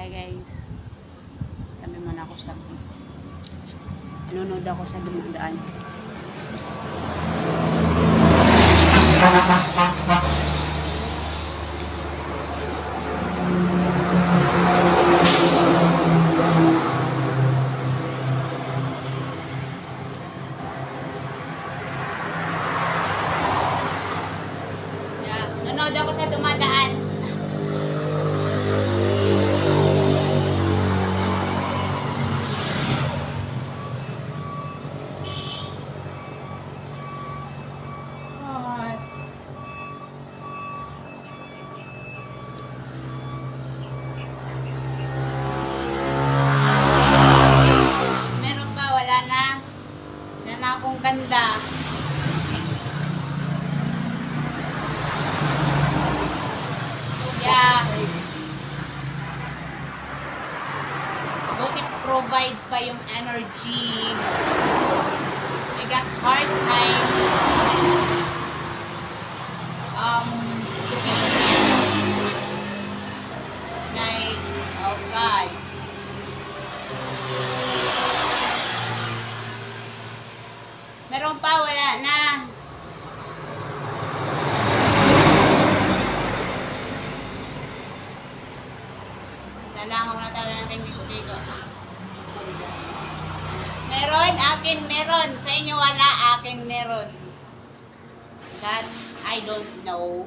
Hi guys. Kami muna ako sa nanonood ako sa dumadaan. Yeah, nanonood ako sa dumadaan. Akong ganda. Yeah. Buti provide pa yung energy. I got hard time looking like, oh God. Meron pa, wala na. Nalangaw na tayo natin dito. Meron, akin meron. Sa inyo wala, akin meron. That's, I don't know.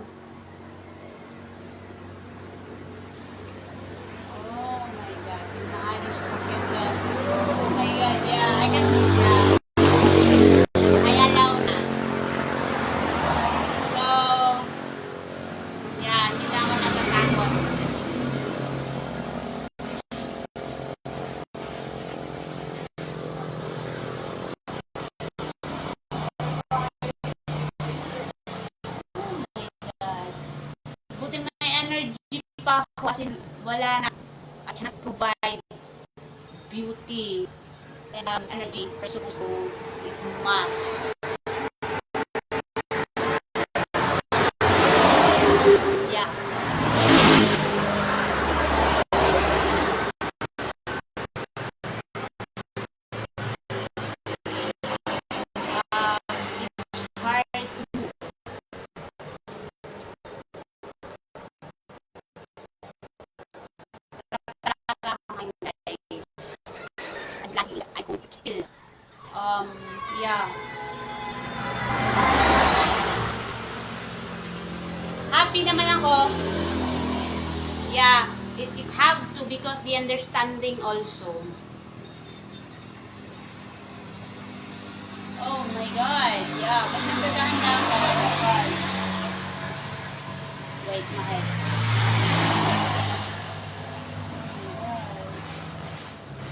Oh my God. Yung naanin siya sa kenda. Oh my God, yeah. I can do that. Energy pa ako kasi wala na. I cannot provide beauty and energy for supposed to it must. Yeah. It's hard to still. Yeah. Happy naman ako. Yeah, it have to because the understanding also. Oh my God. Yeah, pag nagdadahan na ako. Wait, mahal.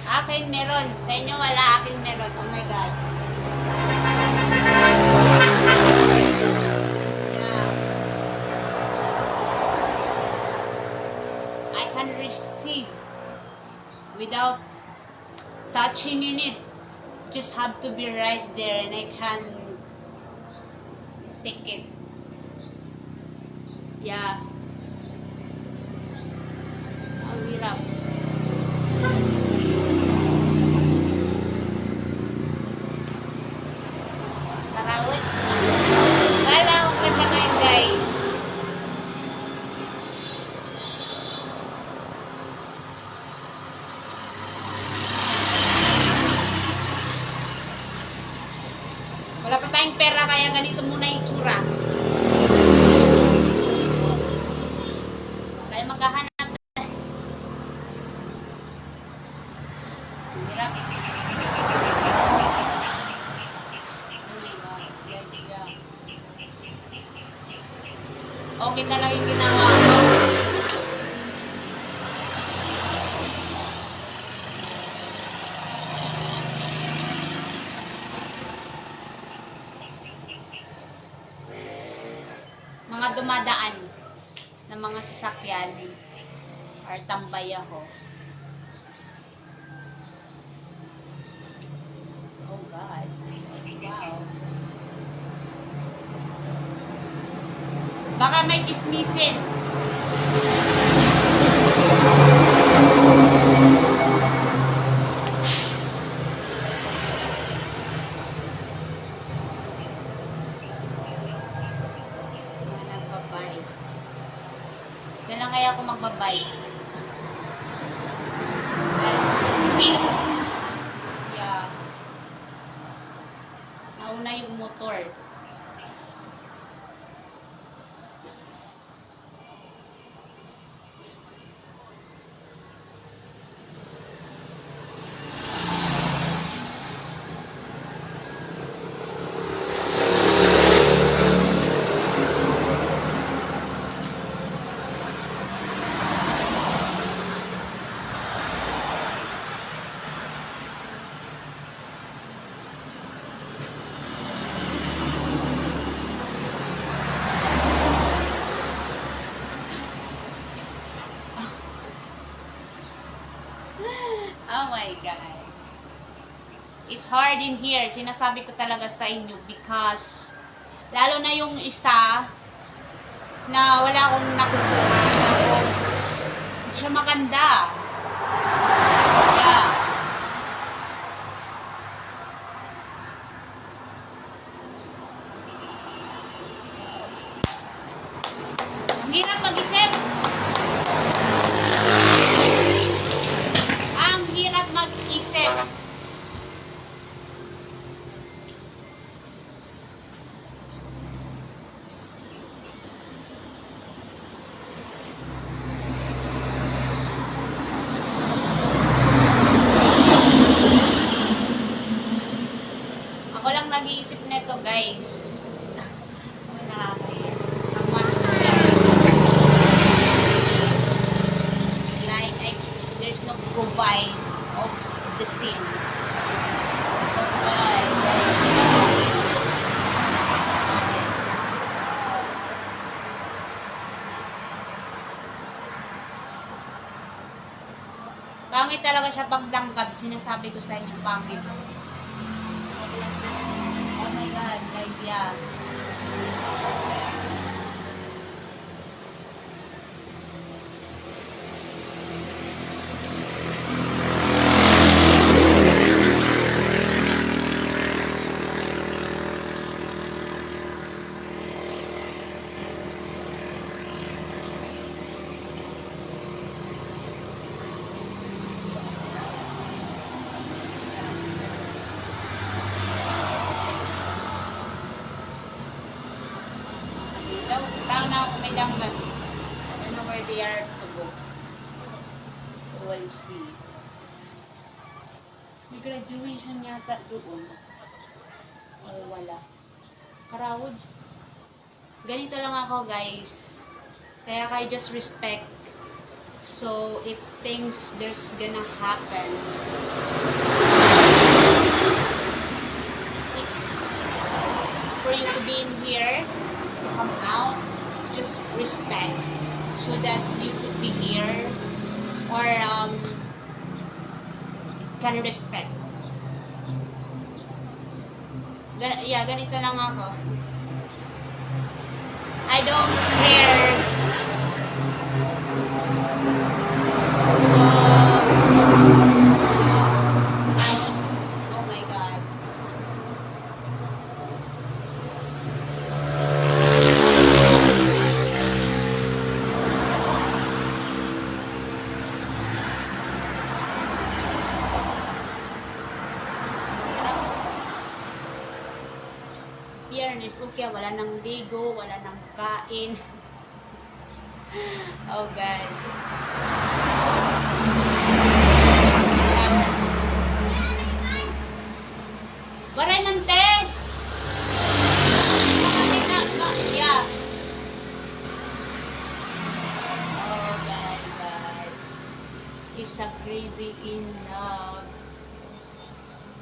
Akin meron. Sa inyo wala, akin meron. Oh my God. Yeah. I can receive without touching in it. Just have to be right there and I can take it. Yeah. Ang hirap. Wala pa tayong pera kaya ganito muna yung tsura. Kaya maghahanap na. Hirap. Okay talaga yung ginawa ko. Mga dumadaan ng mga sasakyan or tambay ako. Oh God. Wow. Baka may dismissin. Yeah. Nauna yung motor. Oh my God. It's hard in here. Sinasabi ko talaga sa inyo because lalo na yung isa na wala akong nakukuha tapos hindi siya maganda. Yeah. Ang hirap mag-isip. Ang hirap mag-isip. Ako lang nag-iisip nito, guys. Ang nakakaya. Someone like there's no provide of the scene. Okay. Pangit talaga siya pagdangkad. Sinasabi ko sa inyo, pangit. Oh my God, guys, yeah. Tao na ako may danggan. I don't know where they are to go. We'll see. May graduation yata doon. O wala. Karawod. Ganito lang ako, guys. Kaya kayo just respect. So, if things there's gonna happen, it's for you to be in here, to come out, just respect so that you could be here or can respect. Yeah, ganito lang ako. I don't care. So, oh my God. Fairness, okay, wala nang ligo, wala nang kain. Oh God. Waray man te. Yeah. Oh God. It's a crazy in love.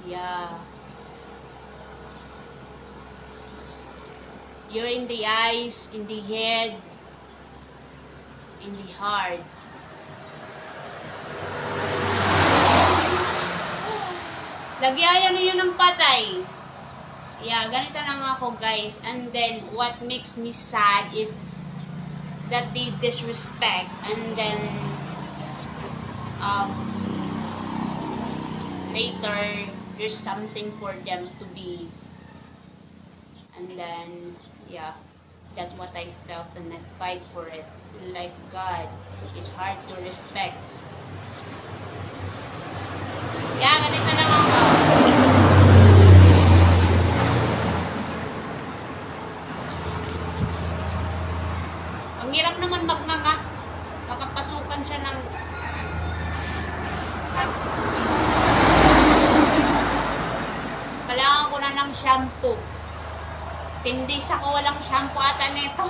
Yeah. You're in the eyes, in the head, in the heart. Lagyan niyo ng patay. Yeah, ganito lang ako, guys. And then, what makes me sad if that they disrespect and then later there's something for them to be, and then yeah, that's what I felt and I fight for it. Like God, it's hard to respect. Yeah, ganito lang ako. Ang hirap naman magnganga. Makapasukan siya ng... Kailangan ko na ng shampoo. 10 days ako walang shampoo ata neto.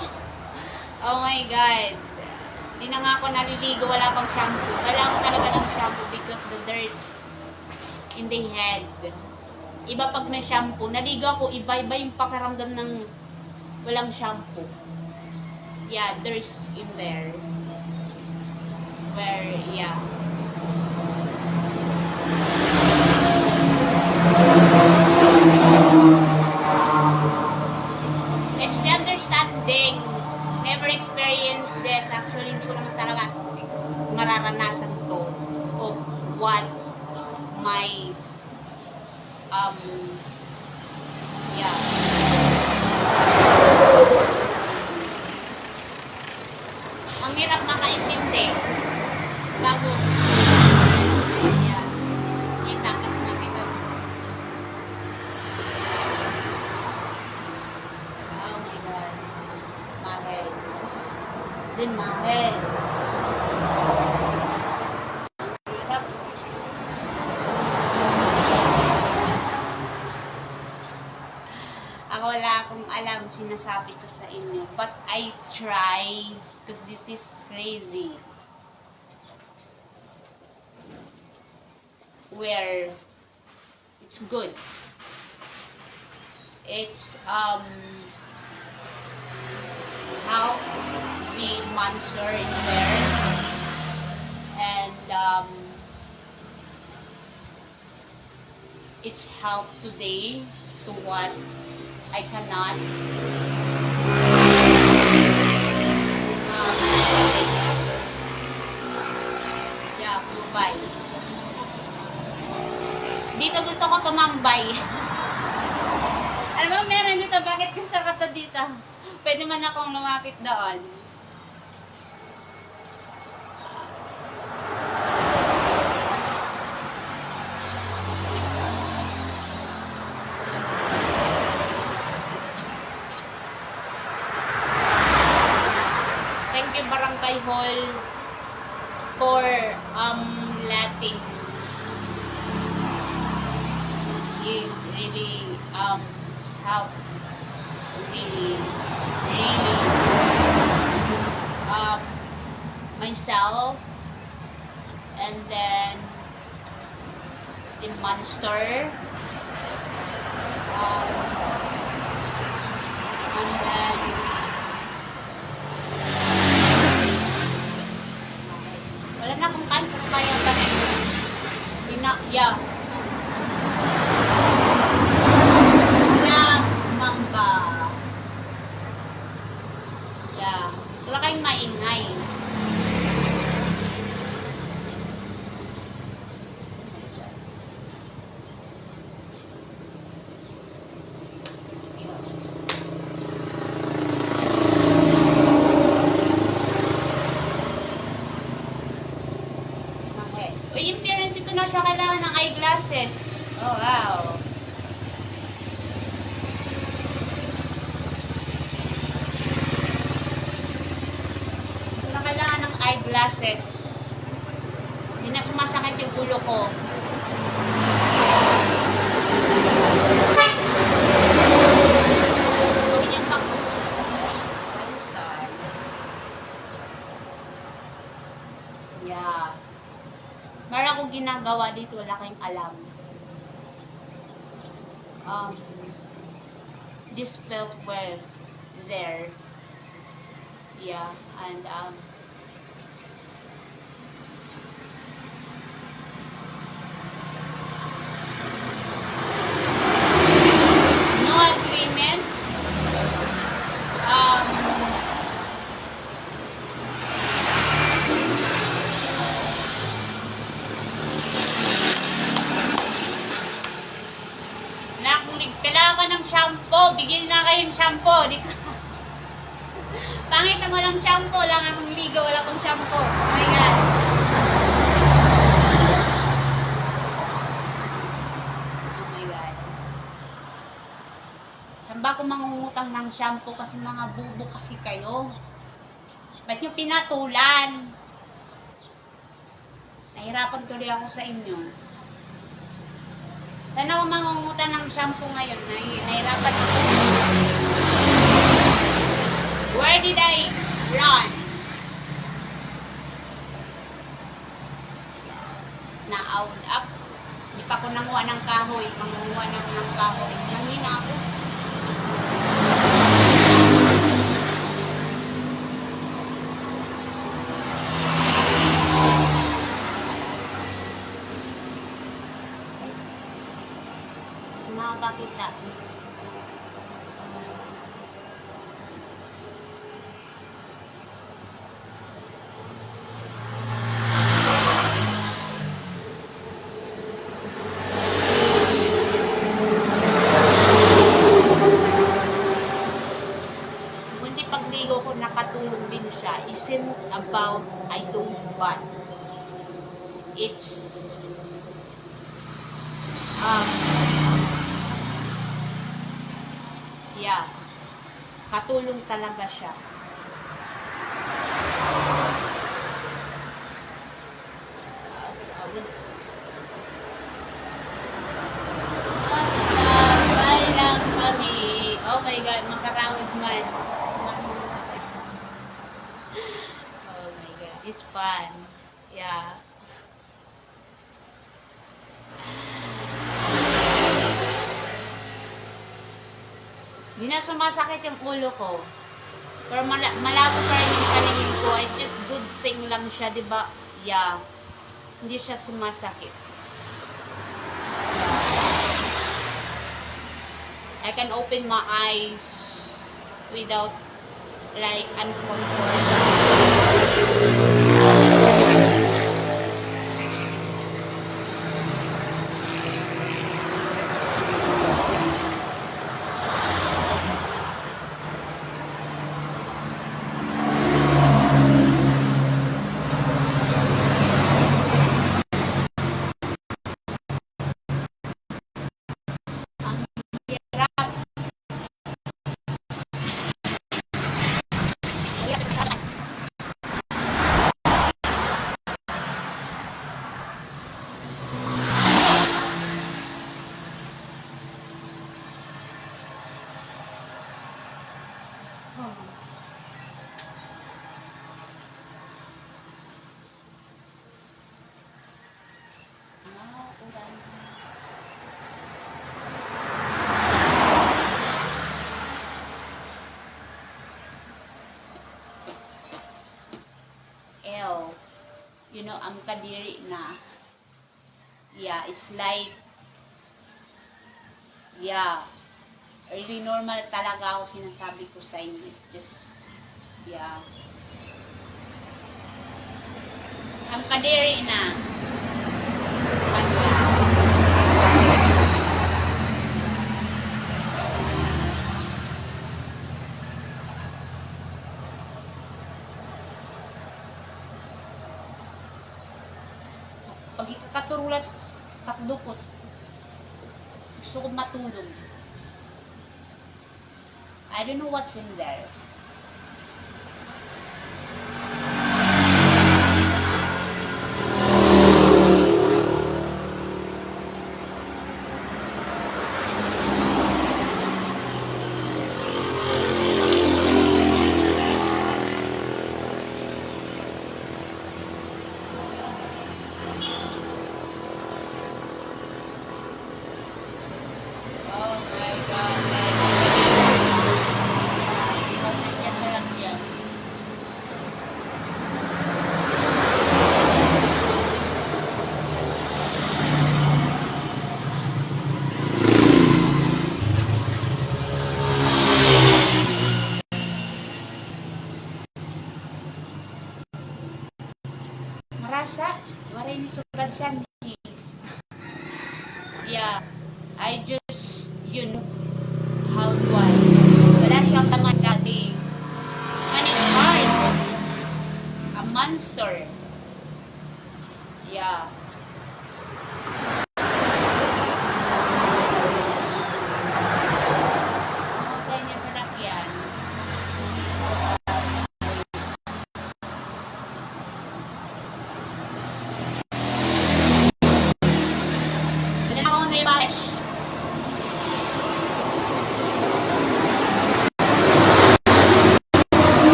Oh my God. Hindi na nga ako naliligo, wala pang shampoo. Kailangan ko talaga ng shampoo because the dirt in the head. Iba pag na shampoo. Naligo ako, iba-iba yung pakiramdam ng walang shampoo. Yeah, there's in there. Where, yeah. It's the understanding. Never experienced this. Actually, hindi ko naman talaga mararanasan to of what my yeah. Ang hirap makaintindi bago yeah. Itakas na kita. Oh my God. My head. It's in my head. Hirap. Ako wala akong alam, sinasabi ko sa inyo. But I try because this is crazy. Where it's good. It's how the monster is there, and it's help today to what I cannot yeah, provide. Dito gusto ko tumambay. Alam mo, meron dito. Bakit gusto ko to dito? Pwede man akong lumapit doon. Thank you, Barangay Hall, for letting you really help really myself, and then the monster, and then wala na akong kaya ba yeah. Mamba. Yeah. Wala kayong maingay. Okay. Uy, yung parents ko na siya kailangan ng eyeglasses. Oh, wow. Eyeglasses. Hindi na sumasakit yung ulo ko. Huwag niyang yeah. Meron akong ginagawa dito, wala kayong alam. This felt well there. Yeah, and no agreement. Kailangan ko ng shampoo. Bigyan na kayong shampoo. Pangit na walang shampoo. Lang akong ligo. Wala pong shampoo. Oh my God. shampoo kasi mga bubo kasi kayo. Ba't nyo pinatulan? Nahirapan tuloy ako sa inyo. Saan ako mangungutan ng shampoo ngayon? Nahirapan ako. Where did I run? Na-out up. Hindi pa ako nanguha ng kahoy. Mangunguha ng kahoy. Nangina ako. Nakakakita. Hindi pagligo ko nakatulong din siya. Isn't about I don't want. It's yeah. Katulong talaga siya. Bye lang kami. Oh my God, makarawag man. Oh my God, it's fun. Yeah. Hindi na sumasakit yung ulo ko. Pero malabo pa rin yung paningin ko. It's just good thing lang siya, di ba? Yeah. Hindi siya sumasakit. I can open my eyes without like uncomfortable. You know, ang kadiri na. Yeah, it's like, yeah, really normal talaga ako sinasabi ko sa inyo. It's just, yeah. Ang kadiri na. Pag ikakaturulat, takdukot. Gusto ko matulog. I don't know what's in there. Marasa, maray ni sugad siya. Yeah, I just, you know, how do I? Wala siyang taman dati. And it's hard. A monster. Yeah. Sa inyo sa lakyan.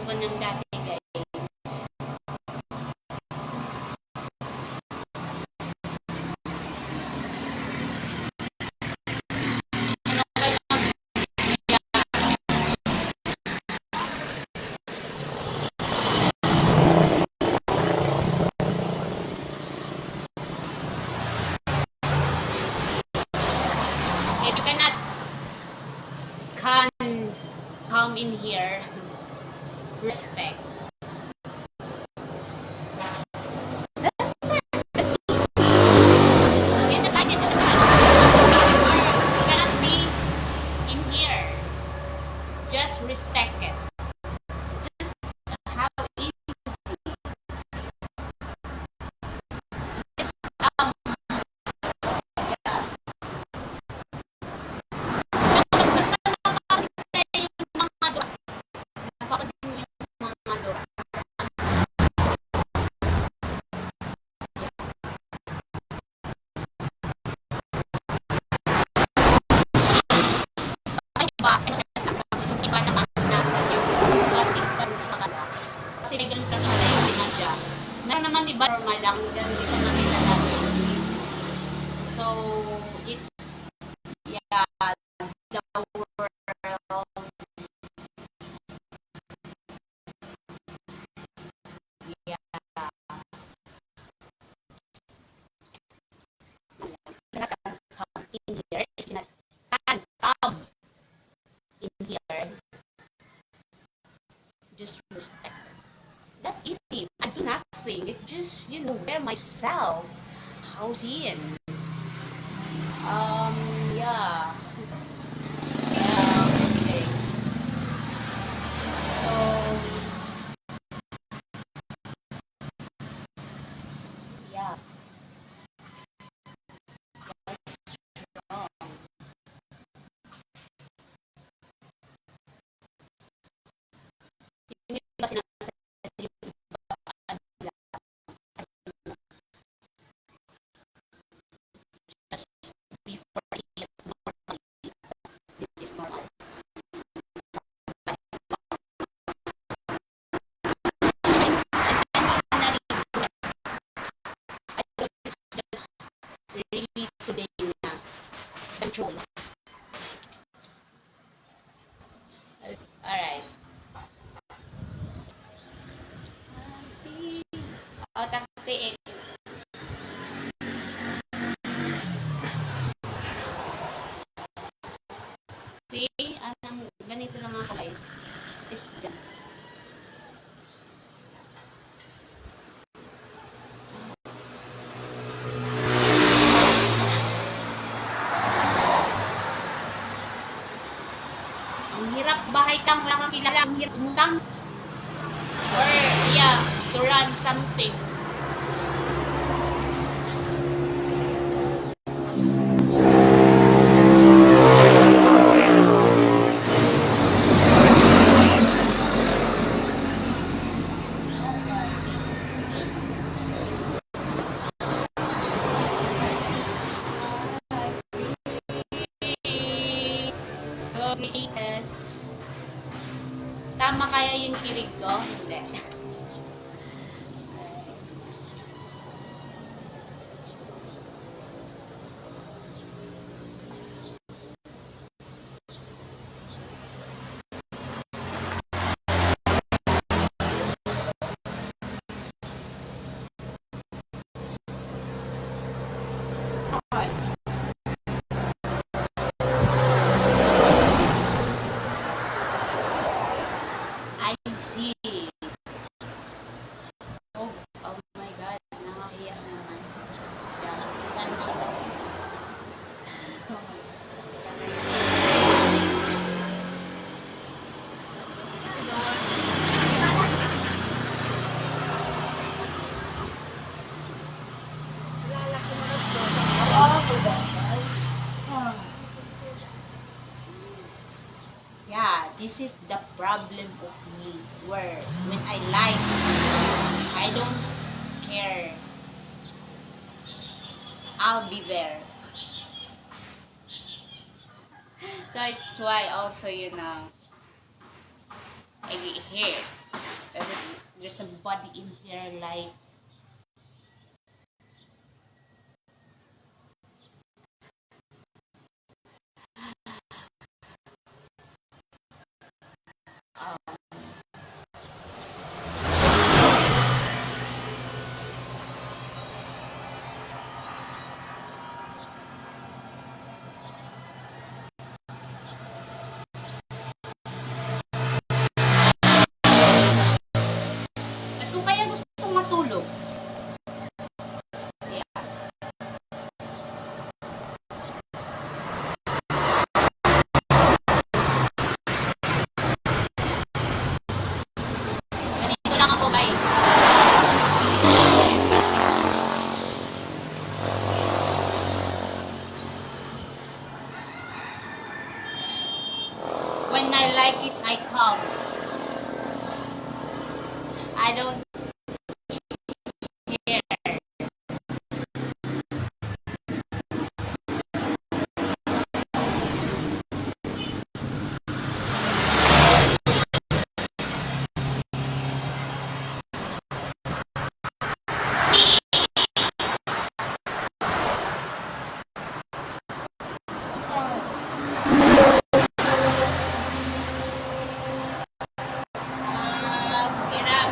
ko ng dati, guys. If you cannot come in here, respect. That's it. That's easy. You don't like it, that's fine. You cannot be in here. Just respect it. Just how easy. Just iba naman sinasadya yung ating pagkakala. Kasi may ganun lang naman yung sinadya. Meron naman iba normal lang, ganun din naman kita natin. So, it's, yeah, the world, yeah. Cannot come in here, if you not can come in here, just respect. That's easy. I do nothing. It just, wear myself. How's in? Yeah. Yeah, okay. So, yeah. Wrong. Yung iba sinasabi yung iba, ano lang, just before it normally. This is normal. Intentionally do it. I don't it's just really today na control. Alright. O, tapos tiik. See? Ganito lang ako guys. Is ang hirap bahay kang wala kang kilala. Ang hirap umutang. Or, yeah, to run something. Creators. Tama kaya yung kilig ko? Hindi. I see. Oh my God. Nakakahiya naman. Yeah. Saan mo ito? Yeah, this is the problem of me. Where when I like, I don't care. I'll be there. So it's why also, I get here. There's somebody in here like at kung kaya gustong matulog. Yeah. Ganito lang ako guys. When I like it, I come. I don't care. Hirap.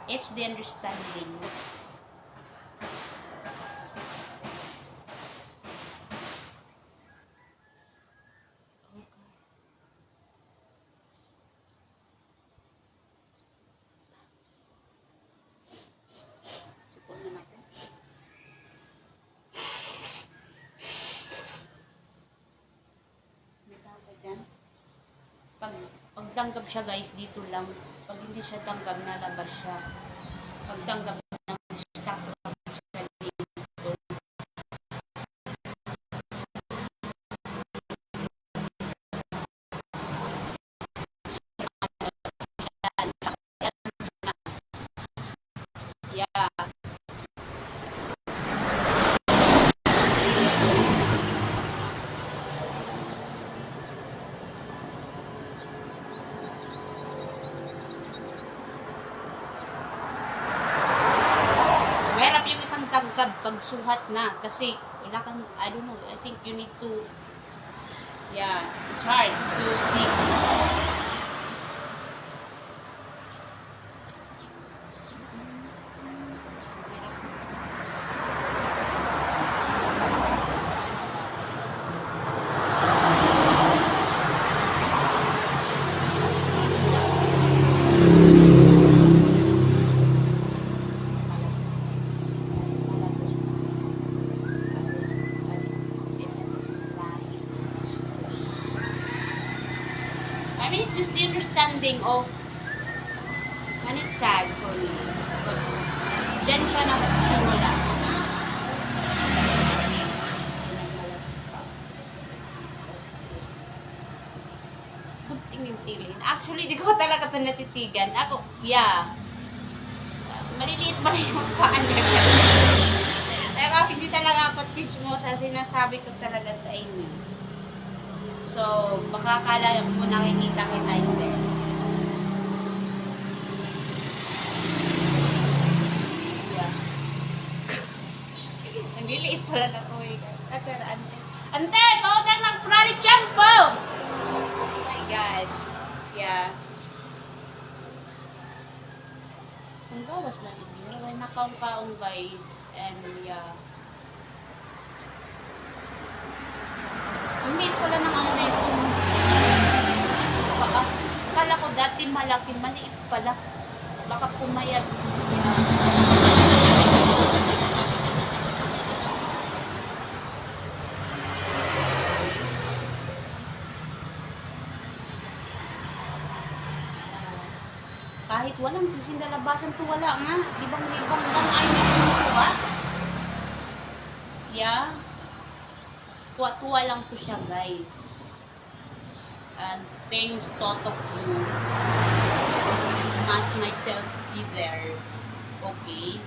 It's the understanding. Sipon na natin. May tawag ka dyan? Pag tanggap siya guys, dito lang. Pag hindi siya tanggap, nalabas siya. Pag tanggap ng stock lang siya dito. Yeah. Mahirap yung isang tanggap pag suhat na kasi wala kang, I don't know, I think you need to, yeah, it's hard to think. I mean, it's just the understanding of, and it's sad for me. Because, dyan siya nagsimula. Good thing yung tilin. Actually, di ko talaga ito natitigan. Ako, yeah. Maliliit pa rin yung paan niya. Pero hindi talaga ako chismosa. Sinasabi ko talaga sa inyo. So, baka akala mo nakikita kita hindi. Yeah. Ang liliit pala na ko eh. Ante! Pautang ng Prali Shampoo! Oh my God. Yeah. Ang gawas lang ito. May nakaong-kaong guys. And yeah. Ang liit pala ng ano na ito. Akala ko dati malaki, maliit pala. Baka pumayat. Kahit walang sisindalabasan to wala nga. Libang-libang lang ay nagtutuwa. Yeah. Tuwa-tuwa lang to siya guys. And things thought of you. Ask myself be there. Okay.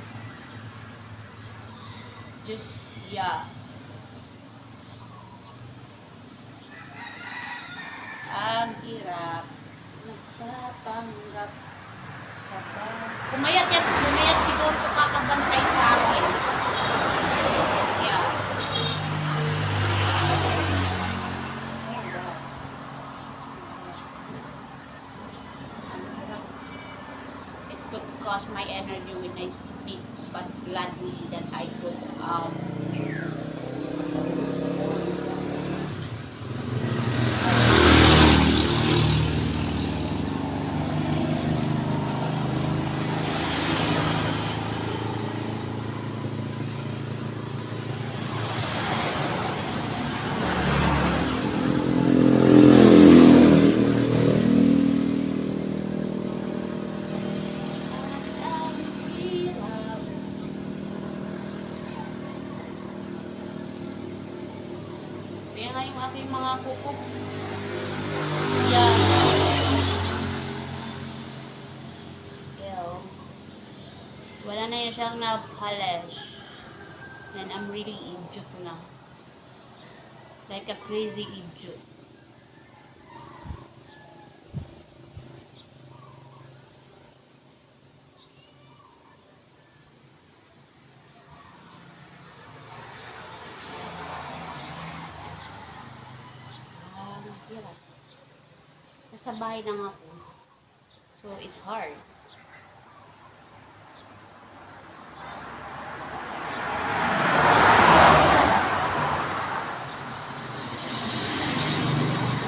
Just, yeah. Ang hirap. Nagpapanggap ka ba? Pumayat siguro ito kakabantay sa akin. Yeah. It could cost my energy when I speak, but gladly that I could yan nga yung aking mga kuko. Yeah. Wala na yan siyang na-polish. And I'm really idiot na. Like a crazy idiot. Nasa bahay lang ako. So, it's hard.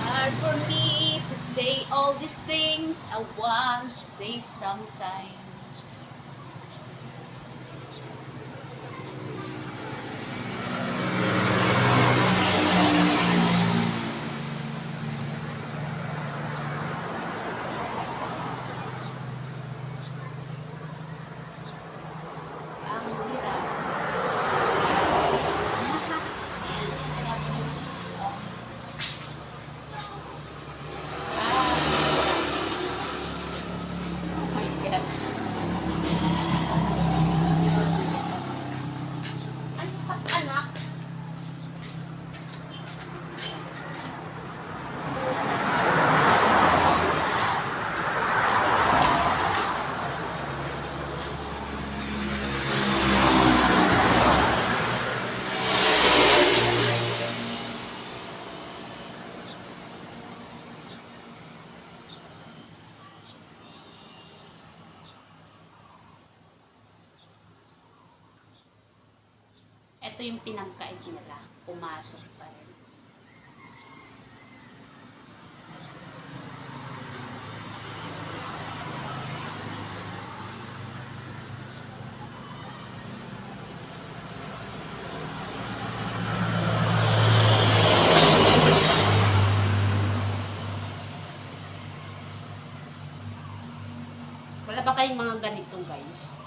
Hard for me to say all these things I want to say sometimes. Ito yung pinagkait nila. Pumasok pa rin. Wala ba kayong mga ganito, guys?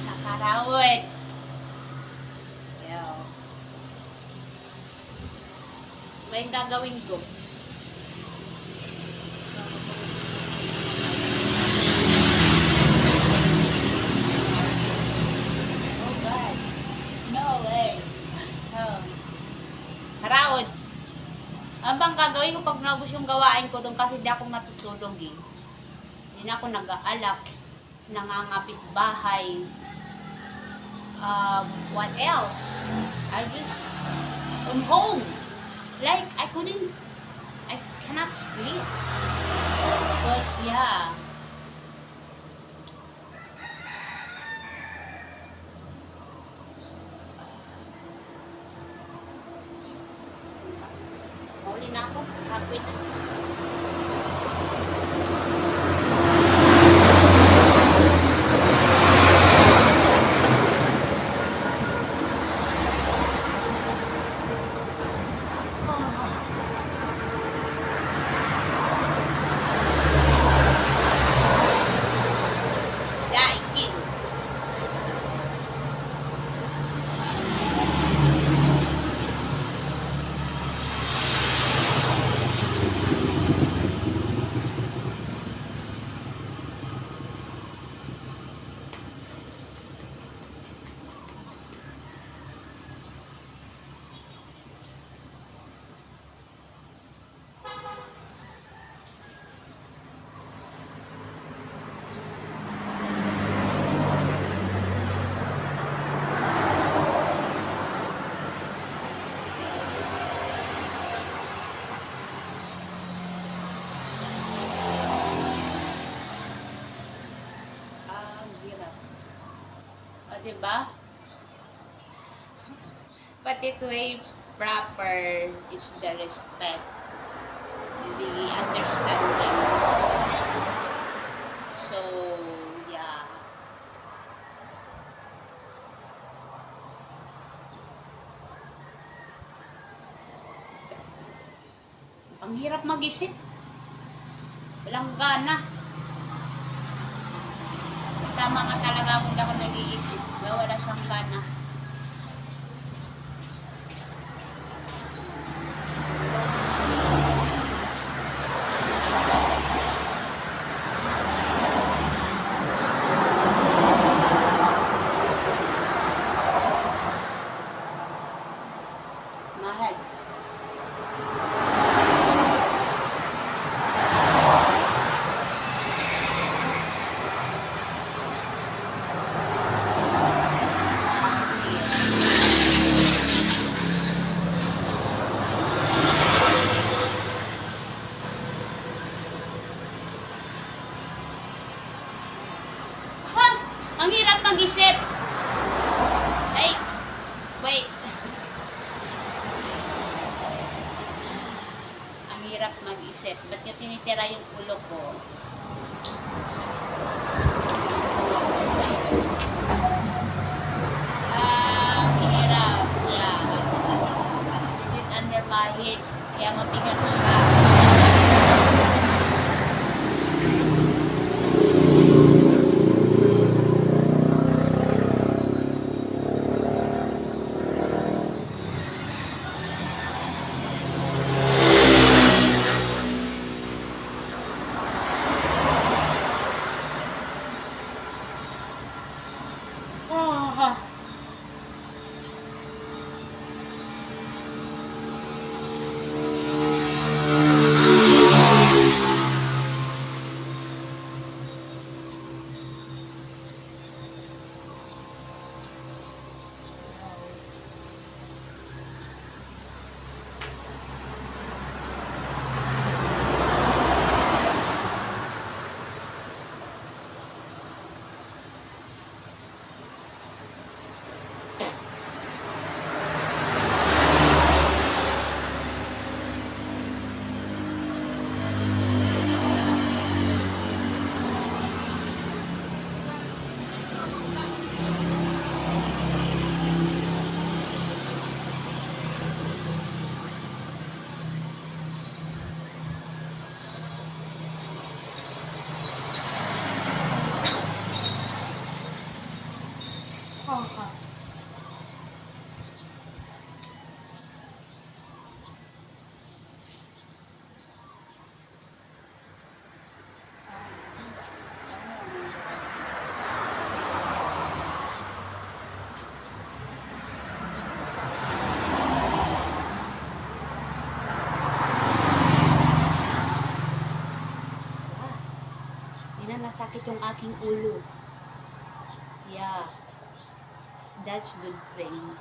Nakarawit. Yaw. Ba yung gagawin ko? Oh God. No way. Oh. Harawit. Ano bang gagawin ko pag naubos yung gawain ko doon kasi hindi ako matutulog eh. Hindi na ako nag-aalak, nangangapit bahay. What else? I just on home. Like I cannot sleep. But yeah. Mauli na ako. Hagwit. diba? But it way proper is the respect, the understanding. So, yeah. Ang hirap mag-isip. Walang gana. Tama nga talaga kung ako nag-iisip. Wala siyang gana. Mahal. Ha! Ang hirap mag-isip. Ay, wait. Ang hirap mag-isip. Ba't nyo tinitira yung ulo ko? Ang hirap. Yeah. Is it under my head? Kaya mabigat siya. Ah. Hindi na nasakit yung aking ulo. Yeah. That's good thing.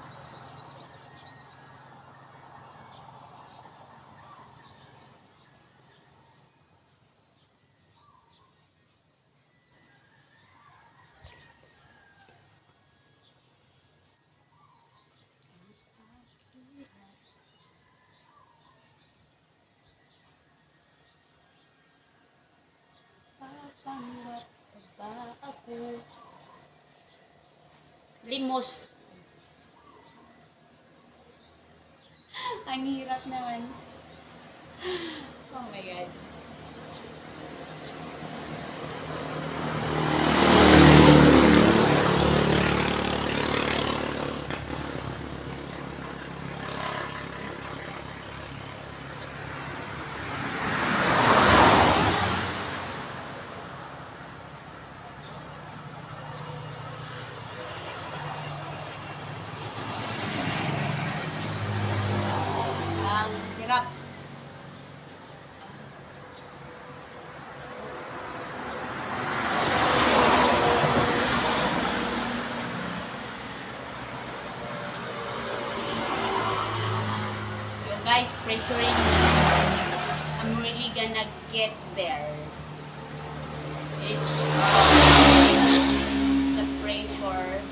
Papanggap ba ako? Limos. Ang hirap naman. Oh my God. Ang hirap. Yun guys, pressuring na. I'm really gonna get there. It's the pressure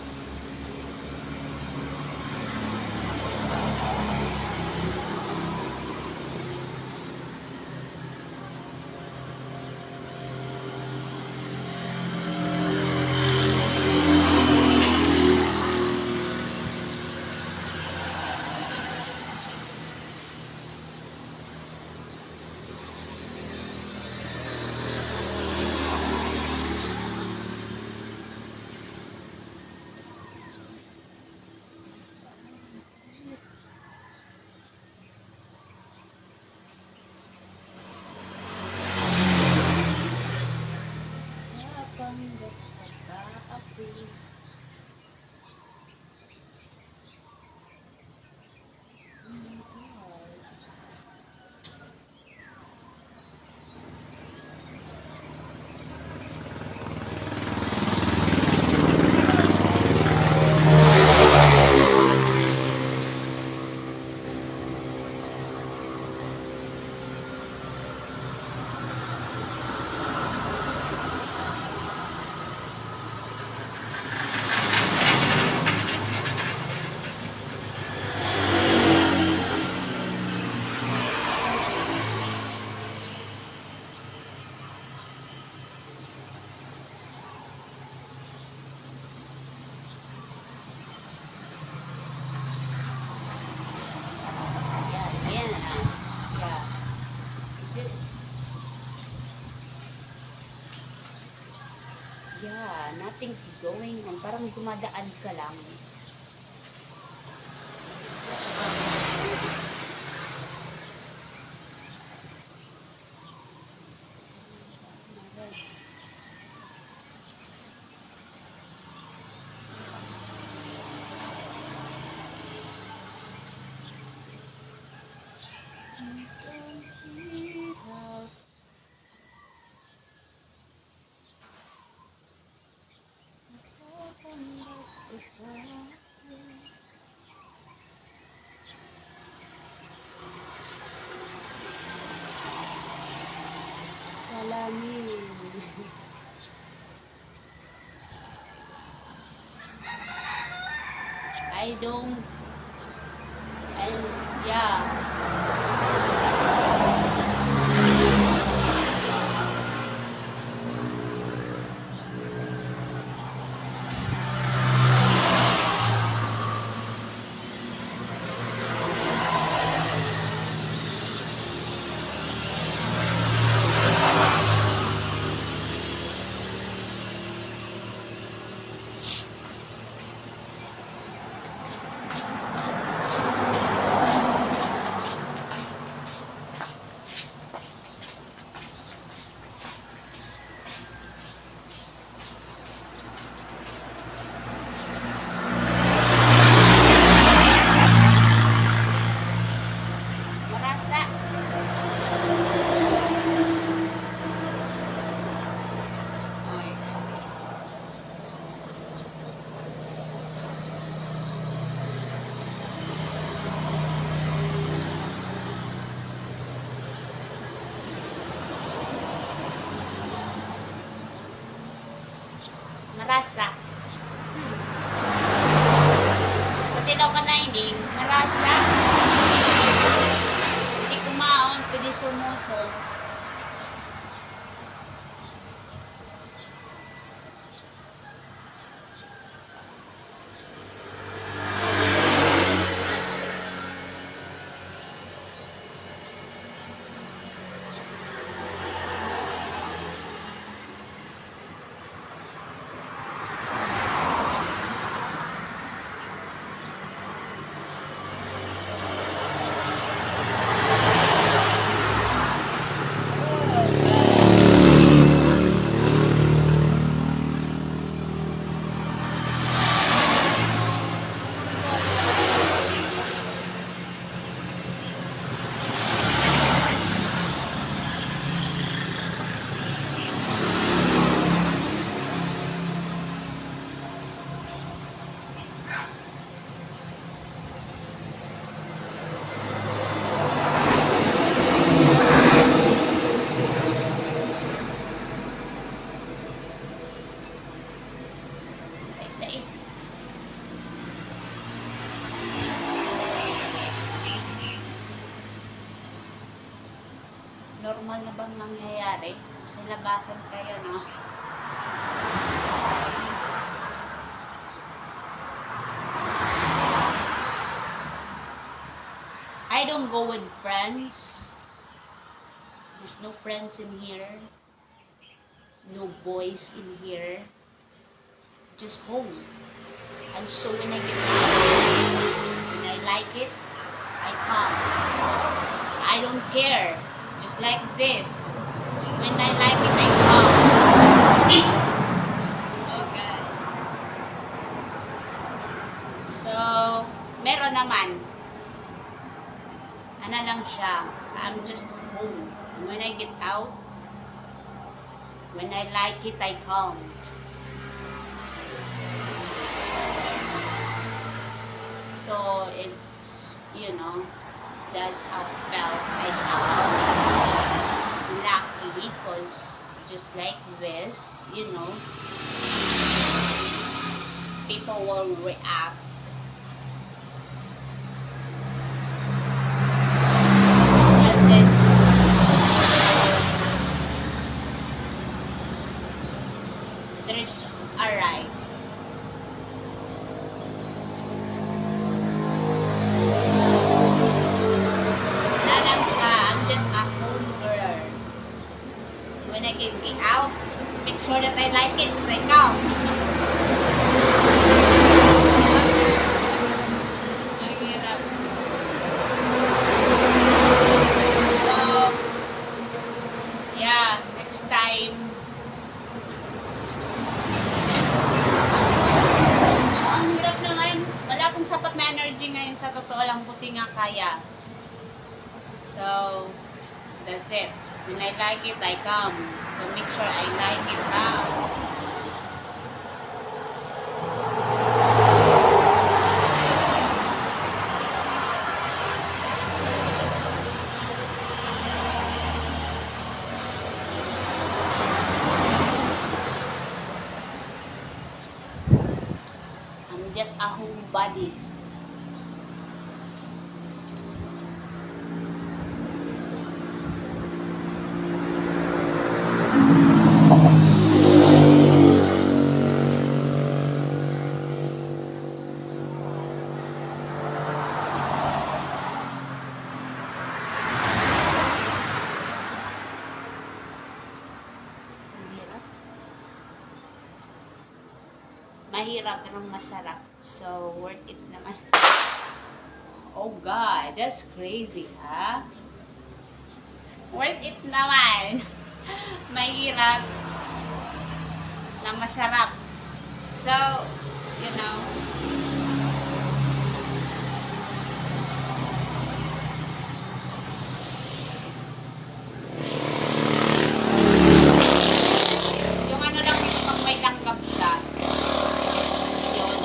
Yeah, nothing's going on. Parang dumadaan ka lang. Salamin. I don't, and yeah. Marasa. Oh my God. Marasa. Patilaw ka na hindi. Marasa. Hindi kumaon, pwede sumuso. Daig. Normal na bang nangyayari? Sa labasan kayo, no? I don't go with friends. There's no friends in here. No boys in here. Just home. And so when I get out, when I like it, I come. I don't care. Just like this. When I like it, I come. Okay. So, meron naman. Ano lang siya. I'm just home. When I get out, when I like it, I come. So, it's, you know, that's how I felt. I felt lucky because just like this, you know, people will react. That's it. There's a right. Nanang siya, I'm just a home girl. When I get out, make sure that I like it kasi ikaw. Ang hirap. So, yeah, next time. Ang hirap naman. Wala akong sapat na energy ngayon sa totoo lang. Buti nga kaya. So, that's it. When I like it, I come. So, make sure I like it now. I'm just a homebody. Mahirap pero masarap. So, worth it naman. Oh God, that's crazy, ha? Worth it naman. Mahirap na masarap. So, you know, yung ano lang ito pag may tanggap siya, yun,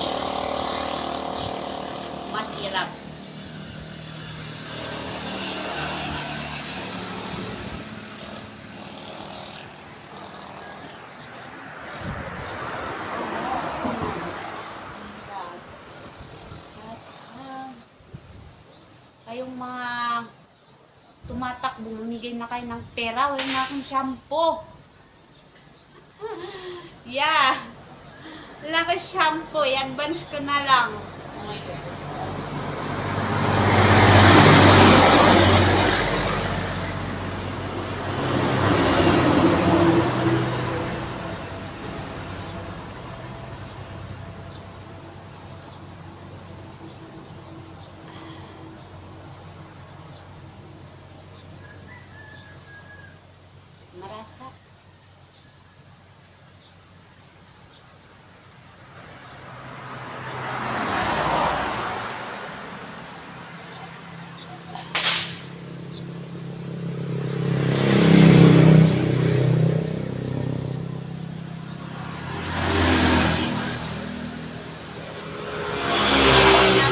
mas hirap. Kayong mga tumatakbo, mamigay na kayo ng pera, wala na akong shampoo. Yeah. Wala akong shampoo, i-advance ko na lang. Oh my God. Marasa.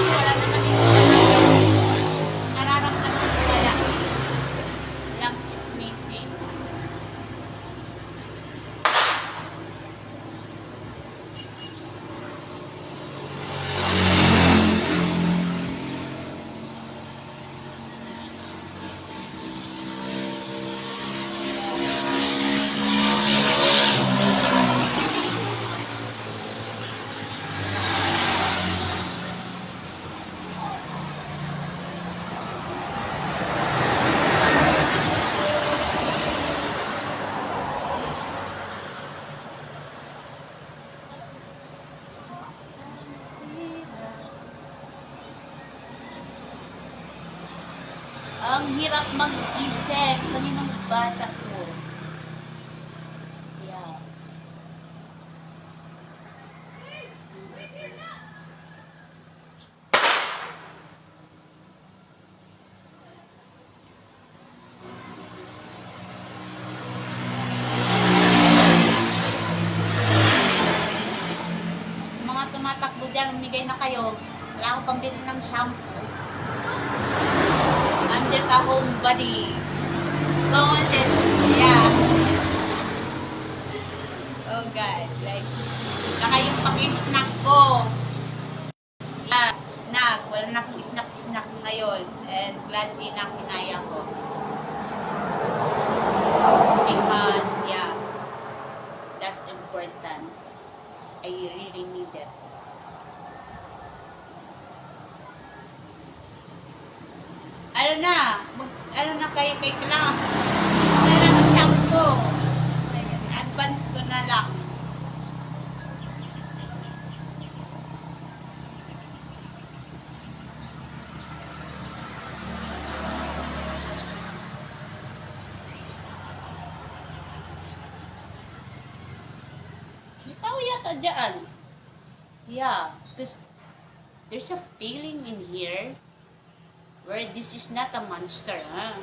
Wala naman yung nararamdaman ko, wala. Lang is missing. Ang hirap mag-isip. Kaninong bata to? Yeah. Mga tumatakbo dyan, umigay na kayo. Wala akong pambili ng shampoo. I'm just a homebody. Come on, shit. Yeah. Oh God. Like, saka yung pang-snack ko. Yeah, snack. Wala na akong snack ngayon. And gladly na kinaya ko. Because, yeah, that's important. I really need it. Ano na kayo kay kailangan. Wala na ng shampoo. Advance ko na yata dyan. Yeah, because there's a feeling in here where this is not a monster, huh?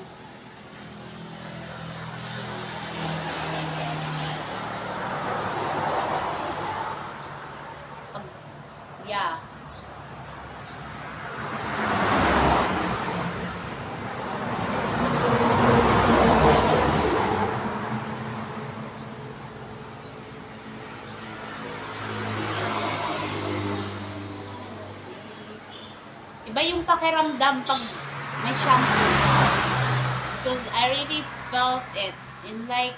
Yeah. Iba yung pakiramdam pag may shampoo. Because I really felt it. And like,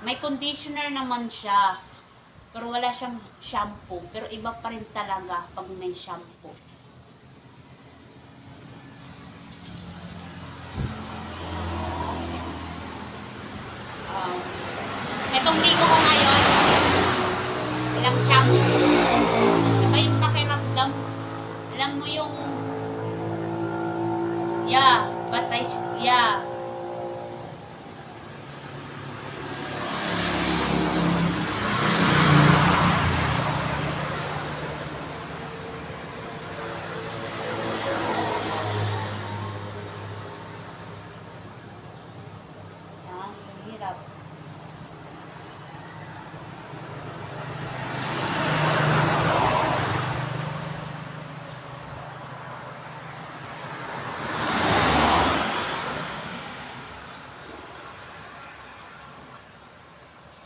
may conditioner naman siya. Pero wala siyang shampoo. Pero iba pa rin talaga pag may shampoo. Itong ligo ko ngayon, walang shampoo. Iba yung pakiramdam. Alam mo yung, yeah, but yeah. Hirap.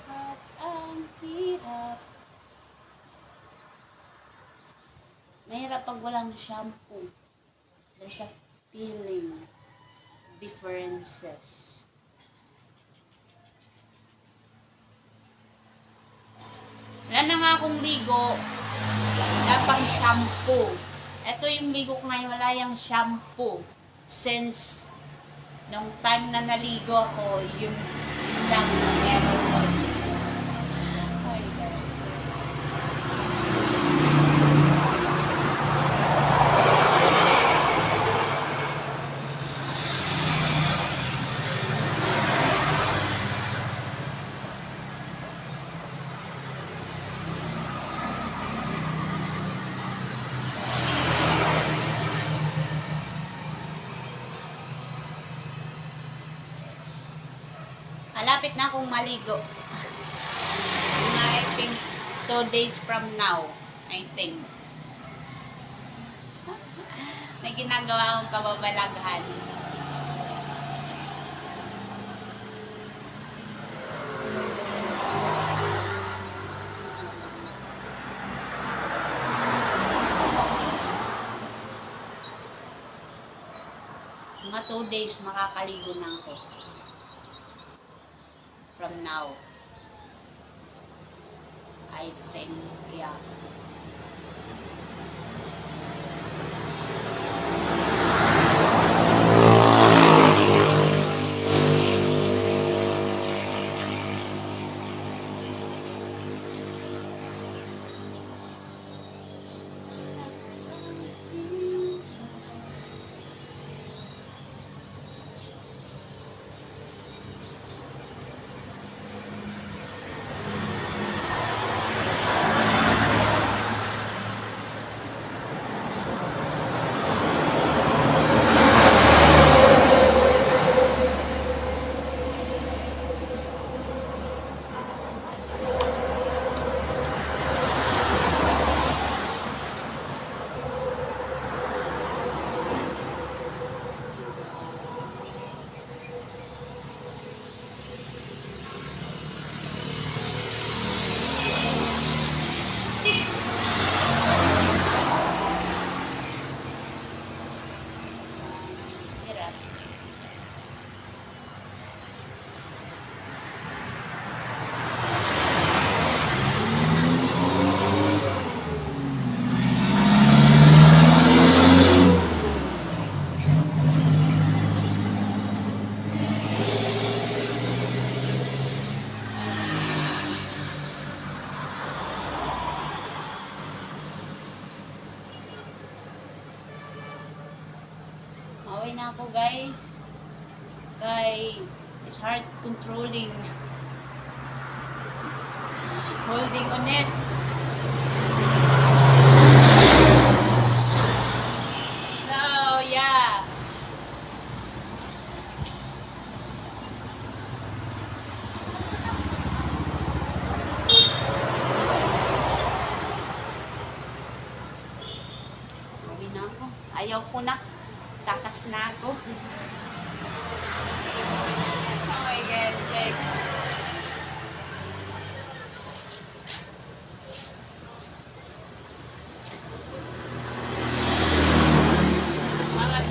At ang hirap. Mahirap pag walang shampoo. There's a feeling differences. Wala na nga akong ligo, wala pang shampoo. Ito yung ligo ko ngayon, wala yung shampoo. Since, nung time na naligo ako, yun lang meron ko. Ay, God. Malapit na akong maligo. I think 2 days from now. I think. May ginagawa akong kababalaghan. Mga 2 days makakaligo na ako. From now, I think, yeah. Away na ako, guys. Kay, it's hard controlling. Holding on it. So, yeah. Uwi na ako. Ayaw ko na. Takas na ako. Oh my God, check.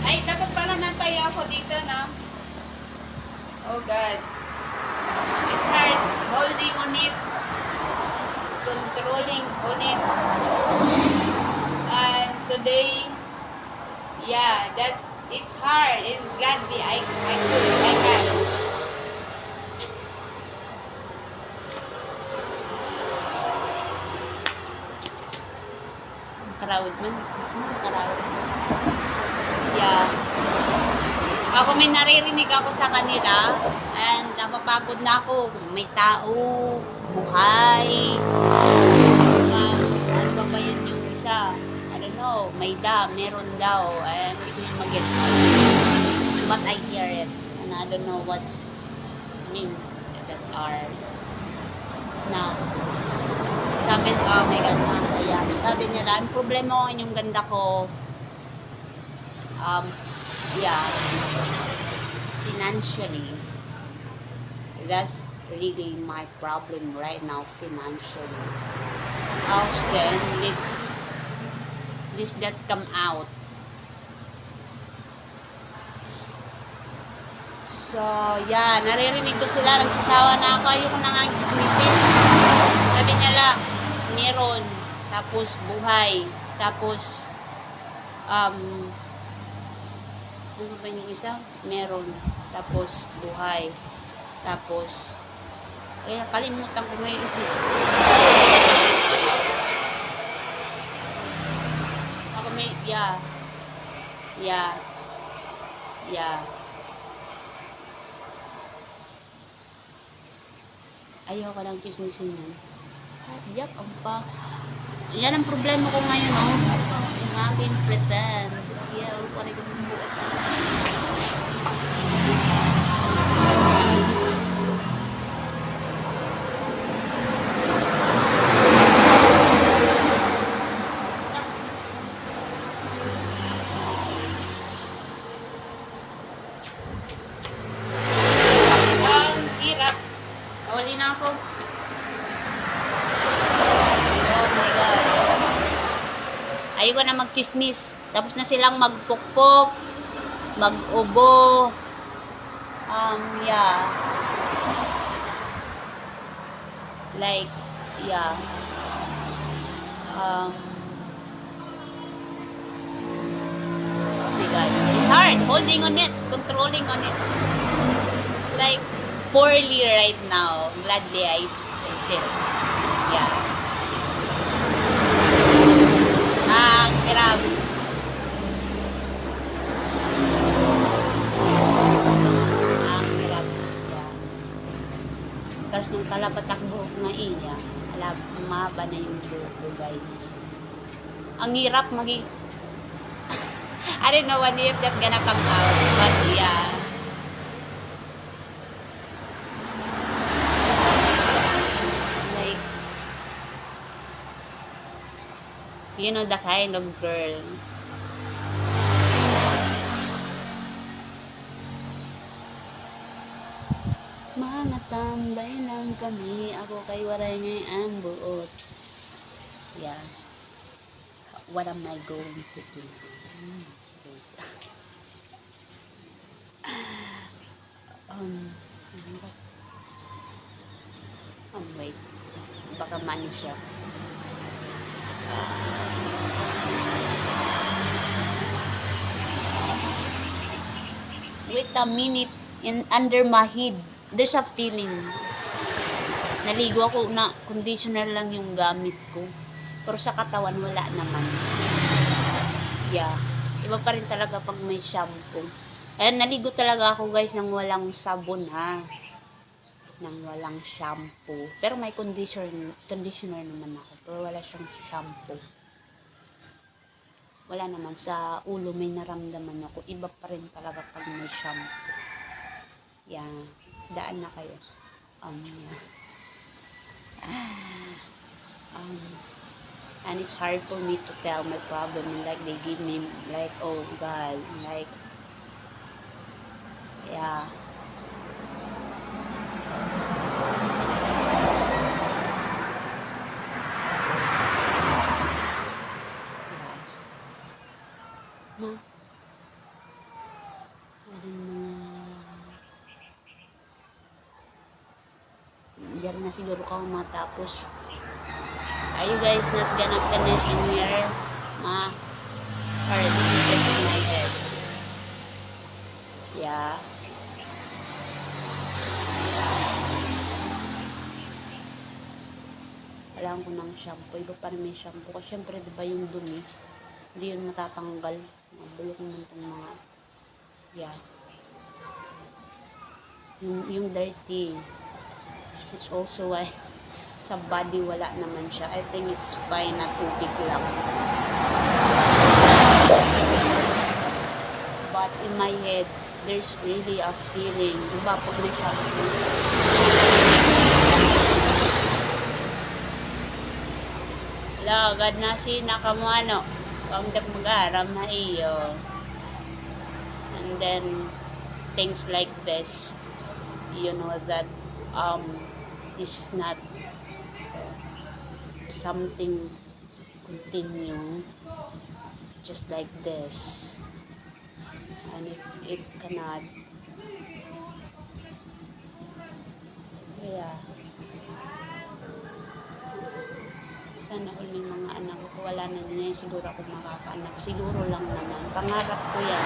Ay, dapat pala nantay ako dito, no? Oh God. It's hard holding on it. Controlling on it. And today, yeah, it's hard. And gladly I can. Crowd man. Crowd. Yeah. Ako may naririnig ako sa kanila and napapagod na ako. May tao, buhay. Ano ba yun yung isa? I don't know. Meron daw. And hindi ko yung mag-get. But I hear it. And I don't know what's means that are. Now, sabi nila, oh my God, kaya. Sabi nila, ang problema ko yung ganda ko. Yeah, financially, that's really my problem right now, financially. Else then, this that come out. So, yeah, naririnig ko sila, nagsasawa na ako, ayoko na nga gismisin. Sabi nila, meron, tapos buhay, tapos, ano ba yung isa? Meron. Tapos, buhay. Tapos, kaya kalimutan ko may isa. Ako may, yeah. Ayaw ka lang chismisin yan. Yak, ang pa. Yan ang problema ko ngayon, oh. Yung aking pretend. Yeah, parang yung buhat. Ang hirap. Huli na ako. Oh my God. Ayoko na mag-chismis. Tapos na silang magpukpok, mag-ubo. Yeah. Like, yeah. Oh my God. It's hard holding on it, controlling on it. Like, poorly right now. Gladly I still. Yeah. Hirap. Hirap. Yeah. Tapos nung kalapatakbo na iya, mahaba na yung buhok, guys. Ang hirap I don't know what if that gonna come out, but yeah. Like, you know, the kind of girl. Mga tambay lang kami, ako kay waray ngay ang buot. Yeah. What am I going to do? Wait. Baka mano siya. Wait a minute. Under my head, there's a feeling. Naligo ako na conditioner lang yung gamit ko. Pero sa katawan, wala naman. Yeah. Iba pa rin talaga pag may shampoo. Ayan, naligo talaga ako guys nang walang sabon ha. ng walang shampoo. Pero may conditioner naman ako. Pero wala siyang shampoo. Wala naman. Sa ulo may naramdaman ako. Iba pa rin talaga pag may shampoo. Yan. Daan na kayo. And it's hard for me to tell my problem. Like, they give me, like, oh God, like, yeah. Ma? Diyan na siguro ka matapos. Are you guys not gonna finish in here? Ma? Or this is just in my head? Yeah. Kailangan ko ng shampoo. Iba pa rin may shampoo. Kasi syempre, diba yung dumi? Hindi yun matatanggal. Mabulok naman itong mga, yeah. Yung dirty. It's also why sa body wala naman siya. I think it's fine na tubig lang. But in my head, there's really a feeling. Diba pag may shampoo? Hello, God na si nakamuano. Pangdag mag-aram na iyo. And then, things like this. You know that, this is not something continue. Just like this. And if it cannot, yeah. Sana all yung mga anak ko, wala na din yan, siguro ako makakaanak. Siguro lang naman. Pangarap ko yan.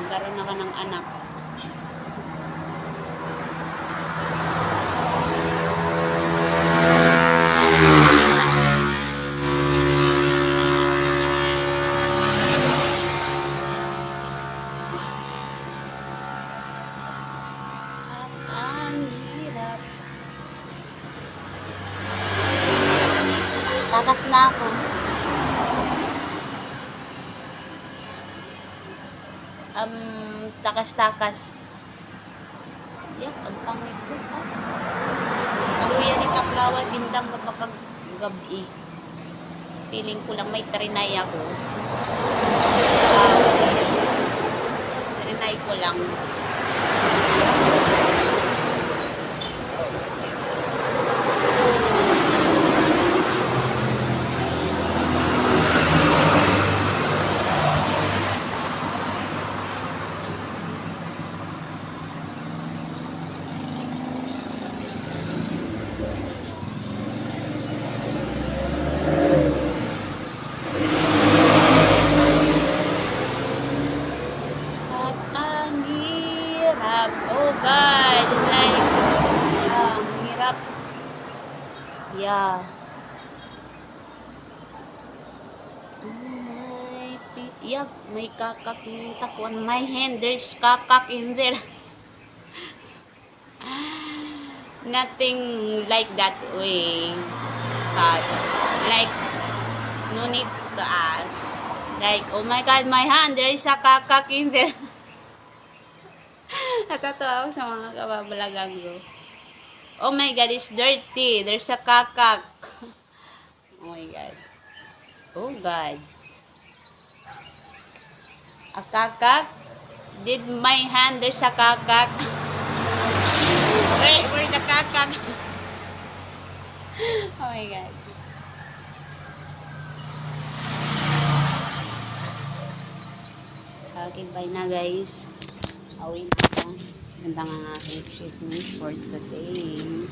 Magkaroon ako ng anak. Takas na ako. Takas-takas. Yak, ang pangit ko. Ako yan itaklawan, bintang kapag gabi. Feeling ko lang may trinay ako. Trinay ko lang. Oh God, like, yeah, hirap. Yeah. Yeah, may kakak yung takuan. My hand, there's kakak in there. Nothing like that way. Like, no need to ask. Like, oh my God, my hand, there is a kakak in there. Natatawa ako sa mga kababalagang ko. Oh my God, it's dirty. There's a kakak. Oh my God. Oh God. A kakak? Did my hand, there's a kakak? Where the kakak? Oh my God. Okay, bye na guys. Awin ako. Ganda nga aking chismis for today.